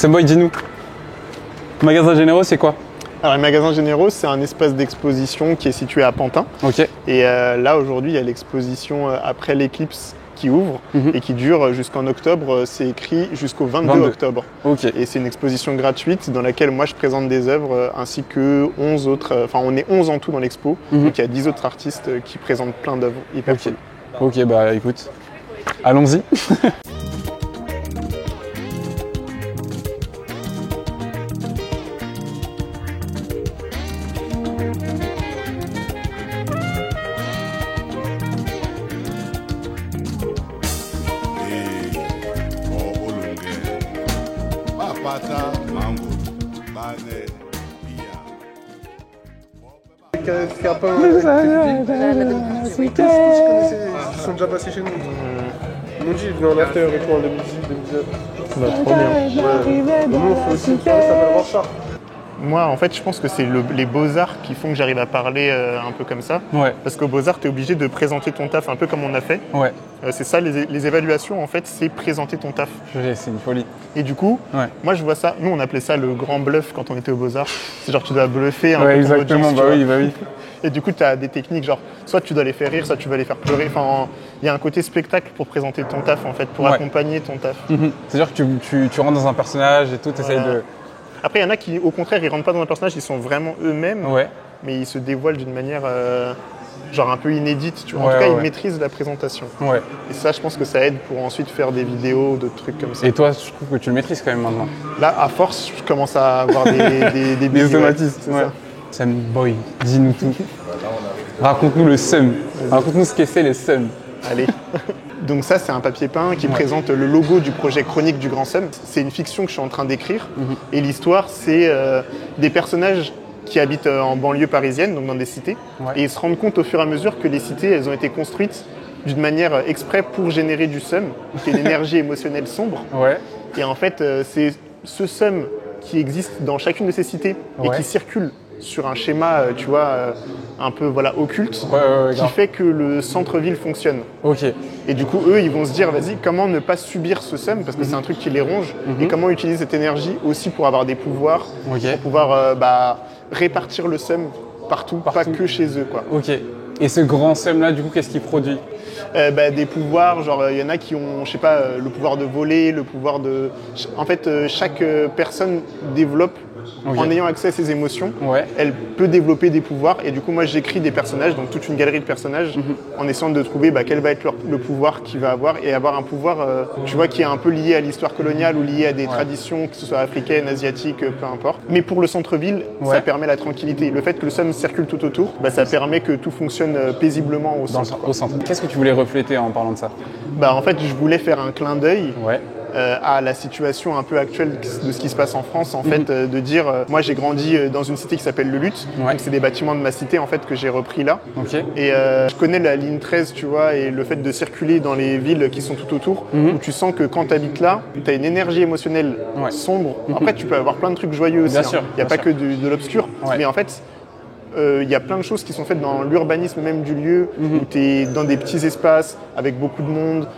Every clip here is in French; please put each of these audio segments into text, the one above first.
Samboy, dis-nous. Magasin Généraux, c'est quoi? Alors, le magasin Généraux, c'est un espace d'exposition qui est situé à Pantin. Ok. Et là, aujourd'hui, il y a l'exposition après l'éclipse qui ouvre et qui dure jusqu'en octobre. C'est écrit jusqu'au 22 octobre. Ok. Et c'est une exposition gratuite dans laquelle moi, je présente des œuvres ainsi que 11 autres. Enfin, on est 11 en tout dans l'expo. Donc, il y a 10 autres artistes qui présentent plein d'œuvres hyper cool. Ok, bah écoute, allons-y. Capin, tous je connaissais, ils sont déjà passés chez nous. Ils m'ont dit, ils venaient en after et tout en 2019. Bah, trop bien. Nous, on fait aussi une soirée qui s'appelle Rorschach. Moi, en fait, je pense que c'est les beaux-arts qui font que j'arrive à parler un peu comme ça. Ouais. Parce qu'aux beaux-arts, tu es obligé de présenter ton taf un peu comme on a fait. Ouais. C'est ça, les évaluations, en fait, c'est présenter ton taf. C'est une folie. Et du coup, moi, je vois ça. Nous, on appelait ça le grand bluff quand on était aux beaux-arts. C'est genre, tu dois bluffer un peu ton exactement, audience, bah oui. Et du coup, tu as des techniques, genre, soit tu dois les faire rire, soit tu vas les faire pleurer. Enfin, il y a un côté spectacle pour présenter ton taf, en fait, pour accompagner ton taf. C'est-à-dire que tu rentres dans un personnage et tout, tu essayes de... Après, il y en a qui, au contraire, ils rentrent pas dans un personnage, ils sont vraiment eux-mêmes, mais ils se dévoilent d'une manière genre un peu inédite. Tu vois. En tout cas, ils maîtrisent la présentation. Ouais. Et ça, je pense que ça aide pour ensuite faire des vidéos, d'autres trucs comme ça. Et toi, je trouve que tu le maîtrises quand même maintenant. Là, à force, je commence à avoir des automatismes. Ouais. Samboy, dis-nous tout. Raconte-nous le seum. Raconte-nous ce qu'est le seum. Allez. Donc ça, c'est un papier peint qui présente le logo du projet Chronique du Grand Seum. C'est une fiction que je suis en train d'écrire. Et l'histoire, c'est des personnages qui habitent en banlieue parisienne, donc dans des cités. Et ils se rendent compte au fur et à mesure que les cités, elles ont été construites d'une manière exprès pour générer du seum, qui est une énergie émotionnelle sombre. Et en fait, c'est ce seum qui existe dans chacune de ces cités et qui circule sur un schéma, tu vois, un peu occulte, qui fait que le centre-ville fonctionne. Et du coup, eux, ils vont se dire, vas-y, comment ne pas subir ce seum, parce que c'est un truc qui les ronge, et comment utiliser cette énergie aussi pour avoir des pouvoirs, pour pouvoir répartir le seum partout, pas que chez eux, quoi. Et ce grand seum-là, du coup, qu'est-ce qu'il produit? Des pouvoirs, genre il y en a qui ont, je sais pas, le pouvoir de voler, le pouvoir de... En fait, chaque personne développe, en ayant accès à ses émotions, elle peut développer des pouvoirs. Et du coup, moi, j'écris des personnages, donc toute une galerie de personnages, en essayant de trouver quel va être le pouvoir qu'il va avoir, et avoir un pouvoir, tu vois, qui est un peu lié à l'histoire coloniale ou lié à des traditions, que ce soit africaines, asiatiques, peu importe. Mais pour le centre-ville, ça permet la tranquillité. Le fait que le seum circule tout autour, ça permet que tout fonctionne paisiblement au centre. Qu'est-ce que tu voulais refléter en parlant de ça? En fait, je voulais faire un clin d'œil à la situation un peu actuelle de ce qui se passe en France, en fait, de dire, moi j'ai grandi dans une cité qui s'appelle Le Luth, donc c'est des bâtiments de ma cité en fait que j'ai repris là, et je connais la ligne 13, tu vois, et le fait de circuler dans les villes qui sont tout autour, où tu sens que quand tu habites là, tu as une énergie émotionnelle sombre. Après, tu peux avoir plein de trucs joyeux aussi, il n'y a pas que de l'obscur, mais en fait, il y a plein de choses qui sont faites dans l'urbanisme même du lieu, où tu es dans des petits espaces avec beaucoup de monde,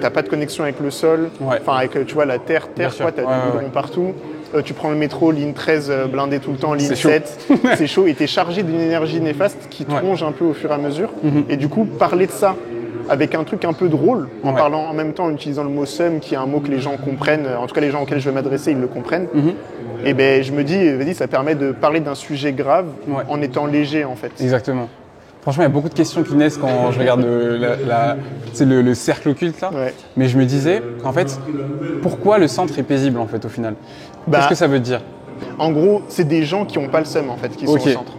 t'as pas de connexion avec le sol, enfin avec tu vois la terre quoi, t'as du goudron partout. Tu prends le métro, ligne 13 blindée tout le temps, ligne 7, c'est chaud et t'es chargé d'une énergie néfaste qui te ronge un peu au fur et à mesure. Et du coup, parler de ça avec un truc un peu drôle, en parlant en même temps, en utilisant le mot seum, qui est un mot que les gens comprennent, en tout cas les gens auxquels je veux m'adresser, ils le comprennent. Et je me dis, vas-y, ça permet de parler d'un sujet grave en étant léger, en fait. Exactement. Franchement, il y a beaucoup de questions qui naissent quand je regarde le cercle occulte, là. Mais je me disais, en fait, pourquoi le centre est paisible, en fait, au final? Qu'est-ce que ça veut dire? En gros, c'est des gens qui n'ont pas le seum, en fait, qui sont au centre.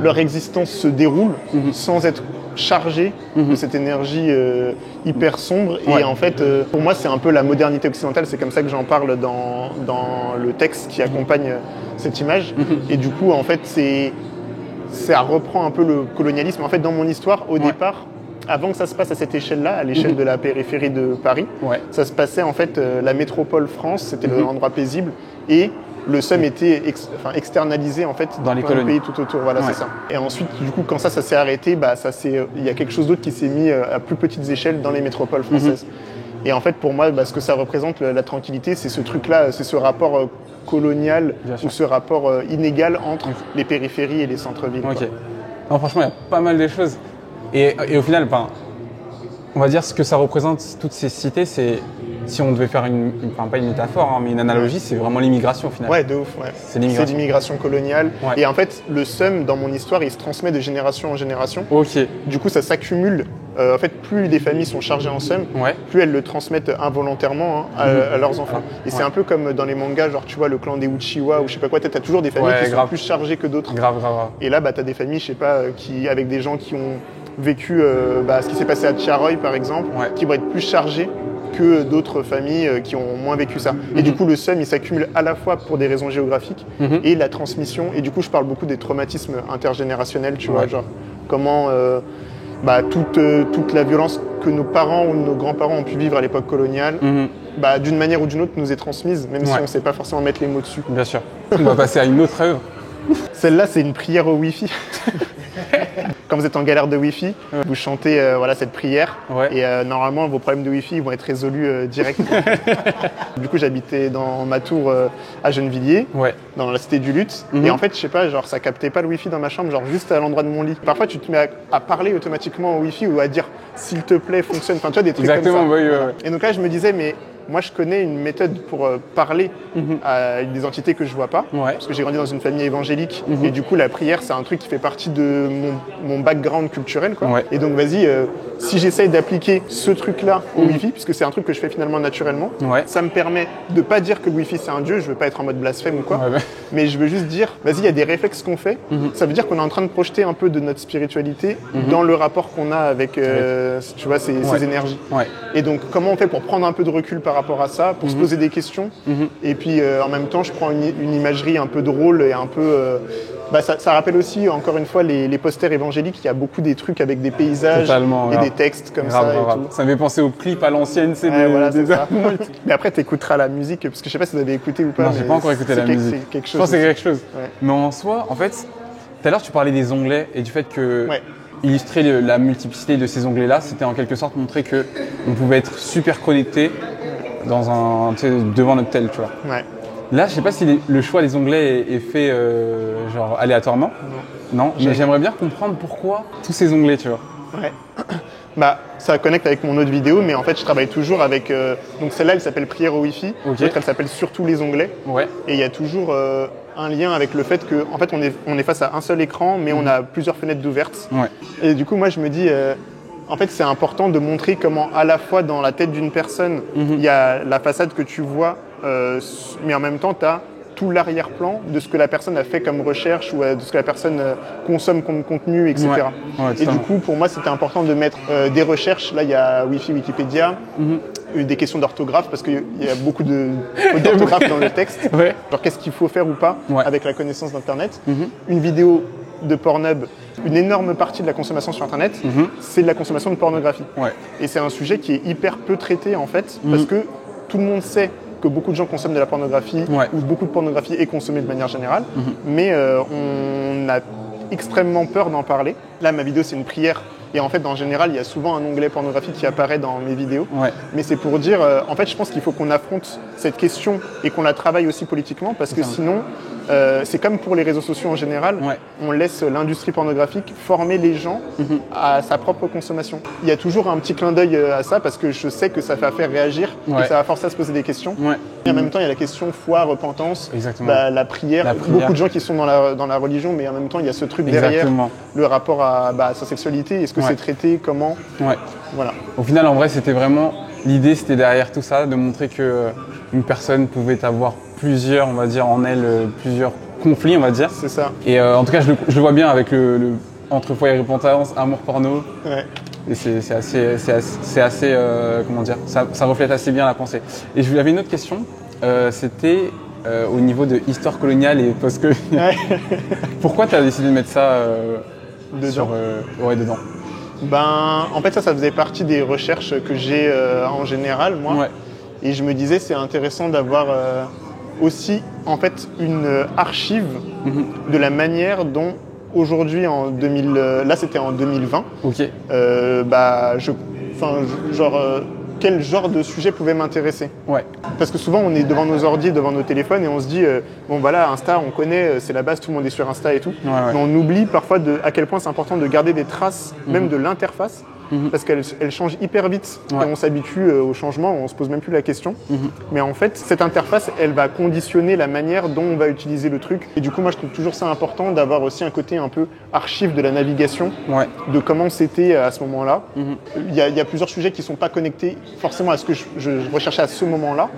Leur existence se déroule sans être chargés de cette énergie hyper sombre. Et en fait, pour moi, c'est un peu la modernité occidentale. C'est comme ça que j'en parle dans le texte qui accompagne cette image. Et du coup, en fait, ça reprend un peu le colonialisme. En fait, dans mon histoire, au départ, avant que ça se passe à cette échelle-là, à l'échelle de la périphérie de Paris, ça se passait en fait, la métropole France, c'était l'endroit paisible. Et le seum était externalisé en fait dans les colonies, pays tout autour. Voilà, c'est ça. Et ensuite, du coup, quand ça s'est arrêté, il y a quelque chose d'autre qui s'est mis à plus petites échelles dans les métropoles françaises. Et en fait, pour moi, ce que ça représente, la tranquillité, c'est ce truc-là, c'est ce rapport colonial ou ce rapport inégal entre les périphéries et les centres-villes. Ok. Non, franchement, il y a pas mal de choses. Et au final, on va dire ce que ça représente, toutes ces cités, c'est, si on devait faire pas une métaphore, mais une analogie, c'est vraiment l'immigration au final. Ouais, de ouf, ouais. C'est l'immigration coloniale. Ouais. Et en fait, le seum, dans mon histoire, il se transmet de génération en génération. Ok. Du coup, ça s'accumule. En fait, plus les familles sont chargées en seum, plus elles le transmettent involontairement à leurs enfants. Et c'est un peu comme dans les mangas, genre tu vois le clan des Uchiwa ou je sais pas quoi, t'as toujours des familles qui sont plus chargées que d'autres. Grave. Et là, t'as des familles, je sais pas, avec des gens qui ont vécu ce qui s'est passé à Tcharoy par exemple, qui vont être plus chargés que d'autres familles qui ont moins vécu ça. Et du coup, le seum, il s'accumule à la fois pour des raisons géographiques et la transmission. Et du coup, je parle beaucoup des traumatismes intergénérationnels, tu vois, genre comment toute la violence que nos parents ou nos grands-parents ont pu vivre à l'époque coloniale, d'une manière ou d'une autre, nous est transmise, même si on ne sait pas forcément mettre les mots dessus. Bien sûr. On va passer à une autre œuvre. Celle-là, c'est une prière au Wi-Fi. Quand vous êtes en galère de Wi-Fi, vous chantez cette prière et normalement vos problèmes de Wi-Fi vont être résolus direct. Du coup, j'habitais dans ma tour à Gennevilliers, dans la cité du Luth, et en fait, je sais pas, genre ça captait pas le Wi-Fi dans ma chambre, genre juste à l'endroit de mon lit. Parfois, tu te mets à parler automatiquement au Wi-Fi ou à dire s'il te plaît, fonctionne. Enfin, tu vois, des trucs comme ça. Et donc là, je me disais, mais moi, je connais une méthode pour parler à des entités que je vois pas, parce que j'ai grandi dans une famille évangélique, et du coup, la prière, c'est un truc qui fait partie de mon background culturel, quoi. Et donc, vas-y, si j'essaye d'appliquer ce truc-là au Wi-Fi, puisque c'est un truc que je fais finalement naturellement, ça me permet de pas dire que le Wi-Fi c'est un dieu, je veux pas être en mode blasphème ou quoi, mais je veux juste dire, vas-y, il y a des réflexes qu'on fait, ça veut dire qu'on est en train de projeter un peu de notre spiritualité dans le rapport qu'on a avec, tu vois, ces énergies. Et donc, comment on fait pour prendre un peu de recul par rapport à ça, pour se poser des questions, et puis en même temps, je prends une imagerie un peu drôle et un peu... ça rappelle aussi, encore une fois, les posters évangéliques. Il y a beaucoup des trucs avec des paysages et des textes comme ça. Et tout. Ça me fait penser aux clips à l'ancienne. C'est ça. Mais après, tu écouteras la musique, parce que je sais pas si vous avez écouté ou pas. Non, j'ai pas encore écouté la musique. Je pense que c'est quelque chose. Mais en soi, en fait, tout à l'heure, tu parlais des onglets et du fait que illustrer la multiplicité de ces onglets-là, c'était en quelque sorte montrer qu'on pouvait être super connecté devant notre tel, tu vois. Là, je sais pas si le choix des onglets est fait genre aléatoirement. Non. Mais j'aimerais bien comprendre pourquoi tous ces onglets, tu vois. Ça connecte avec mon autre vidéo, mais en fait, je travaille toujours avec... donc celle-là, elle s'appelle Prière au Wi-Fi. L'autre, elle s'appelle Surtout les onglets. Et il y a toujours un lien avec le fait qu'en fait, on est face à un seul écran, mais on a plusieurs fenêtres d'ouvertes. Et du coup, moi, je me dis... en fait, c'est important de montrer comment, à la fois dans la tête d'une personne, il y a la façade que tu vois, mais en même temps, tu as tout l'arrière-plan de ce que la personne a fait comme recherche ou de ce que la personne consomme comme contenu, etc. Et du coup, pour moi, c'était important de mettre des recherches. Là, il y a Wi-Fi, Wikipédia, des questions d'orthographe, parce qu'il y a beaucoup de fautes d'orthographe dans le texte. Genre, qu'est-ce qu'il faut faire ou pas avec la connaissance d'Internet. Une vidéo de Pornhub, une énorme partie de la consommation sur Internet, c'est de la consommation de pornographie. Et c'est un sujet qui est hyper peu traité, en fait, parce que tout le monde sait que beaucoup de gens consomment de la pornographie, ou beaucoup de pornographie est consommée de manière générale, mais on a extrêmement peur d'en parler. Là, ma vidéo, c'est une prière. Et en fait, en général, il y a souvent un onglet pornographie qui apparaît dans mes vidéos. Mais c'est pour dire, en fait, je pense qu'il faut qu'on affronte cette question et qu'on la travaille aussi politiquement, parce que sinon, c'est comme pour les réseaux sociaux en général, on laisse l'industrie pornographique former les gens à sa propre consommation. Il y a toujours un petit clin d'œil à ça, parce que je sais que ça va faire réagir et que ça va forcer à se poser des questions. Et en même temps, il y a la question foi, repentance, la prière. Beaucoup de gens qui sont dans la religion, mais en même temps, il y a ce truc derrière, le rapport à sa sexualité. Est-ce que c'est traité, comment Voilà. Au final, en vrai, c'était vraiment... L'idée, c'était derrière tout ça, de montrer qu'une personne pouvait avoir plusieurs, on va dire, en elle, plusieurs conflits, on va dire. C'est ça. Et en tout cas, je le vois bien avec entre foi et repentance, amour porno. Et c'est assez comment dire, ça reflète assez bien la pensée. Et je vous avais une autre question, c'était au niveau de histoire coloniale et post-coloniale. Pourquoi tu as décidé de mettre ça dedans dedans? En fait, ça faisait partie des recherches que j'ai en général, moi. Et je me disais, c'est intéressant d'avoir aussi, en fait, une archive de la manière dont, aujourd'hui, là, c'était en 2020, quel genre de sujet pouvait m'intéresser. Ouais. Parce que souvent, on est devant nos ordi, devant nos téléphones et on se dit, bon voilà, Insta, on connaît, c'est la base, tout le monde est sur Insta et tout. Ouais. Mais on oublie parfois à quel point c'est important de garder des traces, même de l'interface, parce qu'elle change hyper vite. Et on s'habitue au changement, on se pose même plus la question. Mais en fait, cette interface, elle va conditionner la manière dont on va utiliser le truc. Et du coup, moi, je trouve toujours ça important d'avoir aussi un côté un peu archive de la navigation, de comment c'était à ce moment-là. Il y a plusieurs sujets qui ne sont pas connectés forcément à ce que je recherchais à ce moment-là.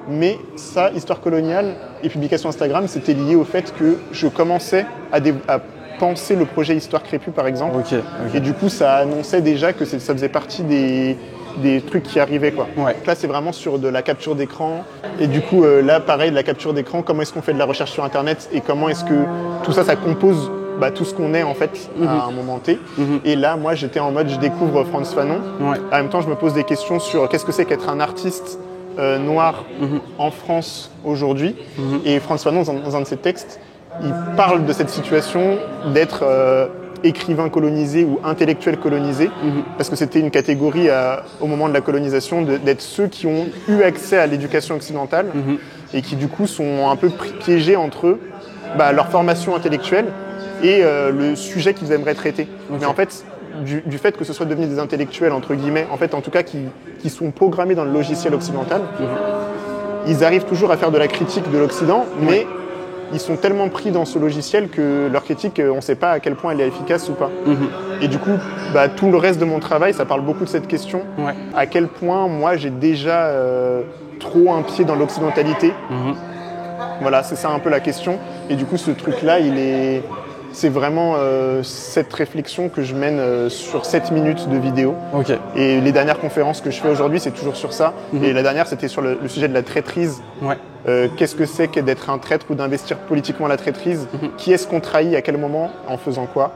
Mais ça, Histoire coloniale et publication Instagram, c'était lié au fait que je commençais à penser le projet Histoire Crépue, par exemple. Et du coup, ça annonçait déjà que ça faisait partie des trucs qui arrivaient, quoi. Donc là, c'est vraiment sur de la capture d'écran. Et du coup, là, pareil, de la capture d'écran, comment est-ce qu'on fait de la recherche sur Internet et comment est-ce que tout ça, ça compose tout ce qu'on est, en fait, à un moment T. Et là, moi, j'étais en mode, je découvre Frantz Fanon. En même temps, je me pose des questions sur qu'est-ce que c'est qu'être un artiste noir en France aujourd'hui. Et Frantz Fanon, dans un de ses textes, il parle de cette situation d'être écrivain colonisé ou intellectuel colonisé, parce que c'était une catégorie au moment de la colonisation d'être ceux qui ont eu accès à l'éducation occidentale et qui du coup sont un peu piégés entre leur formation intellectuelle et le sujet qu'ils aimeraient traiter. Mais en fait, du fait que ce soit devenu des intellectuels, entre guillemets, en fait, en tout cas, qui sont programmés dans le logiciel occidental, ils arrivent toujours à faire de la critique de l'Occident, mais ils sont tellement pris dans ce logiciel que leur critique, on ne sait pas à quel point elle est efficace ou pas. Et du coup, tout le reste de mon travail, ça parle beaucoup de cette question. À quel point, moi, j'ai déjà trop un pied dans l'occidentalité. Voilà, c'est ça un peu la question. Et du coup, ce truc-là, c'est vraiment cette réflexion que je mène sur 7 minutes de vidéo. Et les dernières conférences que je fais aujourd'hui, c'est toujours sur ça. Et la dernière, c'était sur le sujet de la traîtrise. Qu'est-ce que c'est que d'être un traître ou d'investir politiquement la traîtrise? Qui est-ce qu'on trahit, à quel moment, en faisant quoi?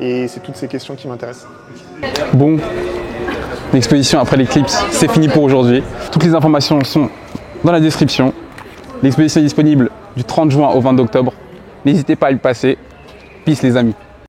Et c'est toutes ces questions qui m'intéressent. Bon, l'exposition après l'éclipse, c'est fini pour aujourd'hui. Toutes les informations sont dans la description. L'exposition est disponible du 30 juin au 20 octobre. N'hésitez pas à y passer. Peace les amis.